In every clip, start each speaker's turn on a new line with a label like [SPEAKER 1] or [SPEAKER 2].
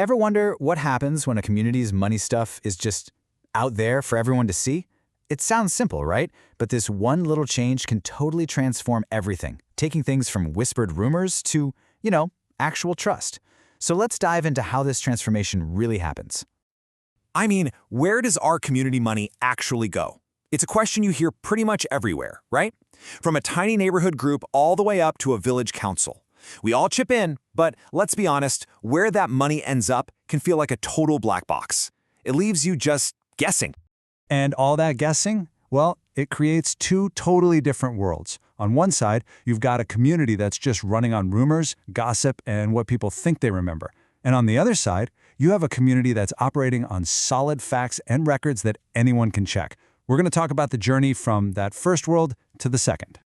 [SPEAKER 1] Ever wonder what happens when a community's money stuff is just out there for everyone to see? It sounds simple, right? But this one little change can totally transform everything, taking things from whispered rumors to, actual trust. So let's dive into how this transformation really happens.
[SPEAKER 2] I mean, where does our community money actually go? It's a question you hear pretty much everywhere, right? From a tiny neighborhood group all the way up to a village council. We all chip in, but let's be honest, where that money ends up can feel like a total black box. It leaves you just guessing.
[SPEAKER 3] And all that guessing? Well, it creates two totally different worlds. On one side, you've got a community that's just running on rumors, gossip, and what people think they remember. And on the other side, you have a community that's operating on solid facts and records that anyone can check. We're going to talk about the journey from that first world to the second.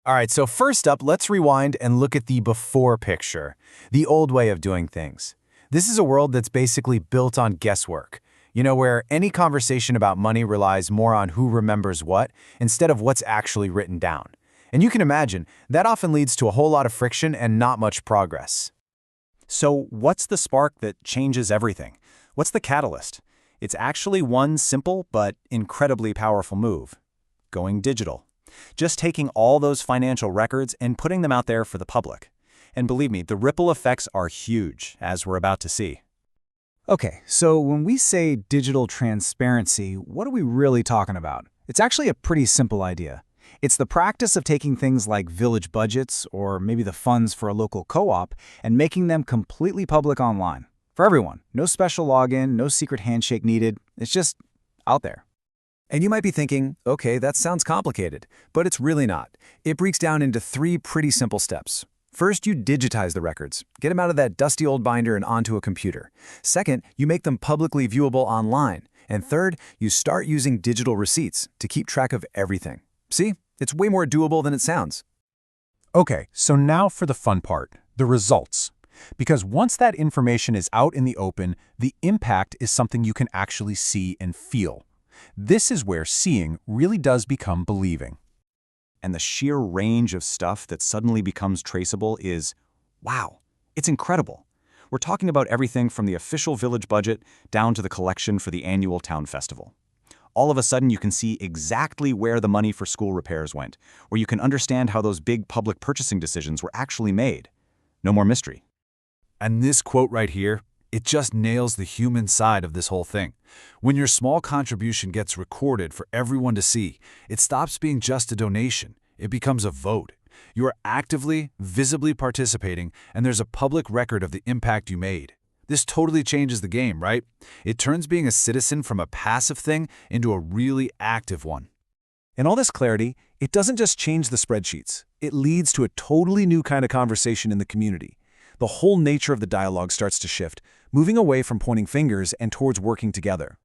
[SPEAKER 1] All right, so first up, let's rewind and look at the before picture, the old way of doing things. This is a world that's basically built on guesswork. Where any conversation about money relies more on who remembers what instead of what's actually written down. And you can imagine, that often leads to a whole lot of friction and not much progress.
[SPEAKER 4] So what's the spark that changes everything? What's the catalyst? It's actually one simple but incredibly powerful move: going digital. Just taking all those financial records and putting them out there for the public. And believe me, the ripple effects are huge, as we're about to see.
[SPEAKER 3] Okay, so when we say digital transparency, what are we really talking about? It's actually a pretty simple idea. It's the practice of taking things like village budgets or maybe the funds for a local co-op and making them completely public online. For everyone. No special login, no secret handshake needed. It's just out there.
[SPEAKER 2] And you might be thinking, okay, that sounds complicated, but it's really not. It breaks down into 3 pretty simple steps. First, you digitize the records. Get them out of that dusty old binder and onto a computer. Second, you make them publicly viewable online. And third, you start using digital receipts to keep track of everything. See? It's way more doable than it sounds.
[SPEAKER 3] Okay, so now for the fun part, the results. Because once that information is out in the open, the impact is something you can actually see and feel. This is where seeing really does become believing.
[SPEAKER 4] And the sheer range of stuff that suddenly becomes traceable is, wow, it's incredible. We're talking about everything from the official village budget down to the collection for the annual town festival. All of a sudden, you can see exactly where the money for school repairs went, or you can understand how those big public purchasing decisions were actually made. No more mystery.
[SPEAKER 5] And this quote right here, it just nails the human side of this whole thing. When your small contribution gets recorded for everyone to see, it stops being just a donation. It becomes a vote. You are actively, visibly participating, and there's a public record of the impact you made. This totally changes the game, right? It turns being a citizen from a passive thing into a really active one.
[SPEAKER 3] In all this clarity, it doesn't just change the spreadsheets. It leads to a totally new kind of conversation in the community. The whole nature of the dialogue starts to shift, moving away from pointing fingers and towards working together.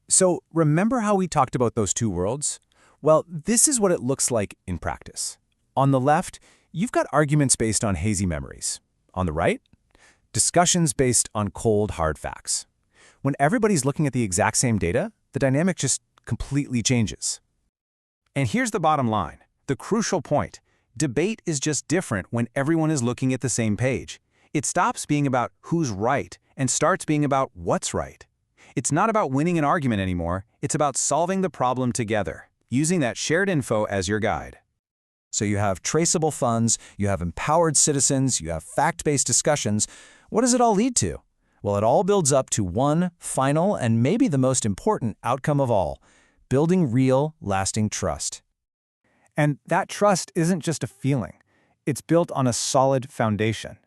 [SPEAKER 4] So remember how we talked about those 2 worlds? Well, this is what it looks like in practice. On the left, you've got arguments based on hazy memories. On the right, discussions based on cold, hard facts. When everybody's looking at the exact same data, the dynamic just completely changes. And here's the bottom line, the crucial point. Debate is just different when everyone is looking at the same page. It stops being about who's right and starts being about what's right. It's not about winning an argument anymore, it's about solving the problem together, using that shared info as your guide.
[SPEAKER 2] So you have traceable funds, you have empowered citizens, you have fact-based discussions. What does it all lead to? Well, it all builds up to one final and maybe the most important outcome of all: building real, lasting trust.
[SPEAKER 6] And that trust isn't just a feeling. It's built on a solid foundation.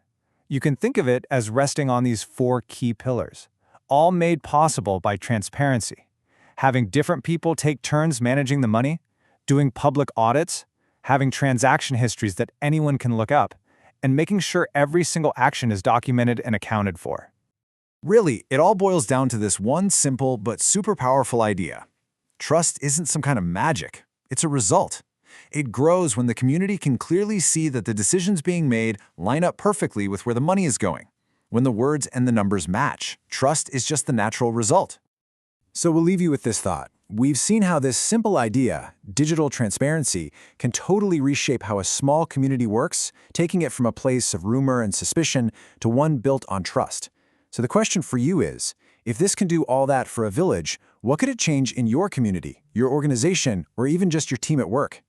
[SPEAKER 6] You can think of it as resting on these 4 key pillars, all made possible by transparency. Having different people take turns managing the money, doing public audits, having transaction histories that anyone can look up, and making sure every single action is documented and accounted for.
[SPEAKER 5] Really, it all boils down to this one simple but super powerful idea. Trust isn't some kind of magic. It's a result. It grows when the community can clearly see that the decisions being made line up perfectly with where the money is going. When the words and the numbers match, trust is just the natural result.
[SPEAKER 3] So we'll leave you with this thought. We've seen how this simple idea, digital transparency, can totally reshape how a small community works, taking it from a place of rumor and suspicion to one built on trust.
[SPEAKER 2] So the question for you is, if this can do all that for a village, what could it change in your community, your organization, or even just your team at work?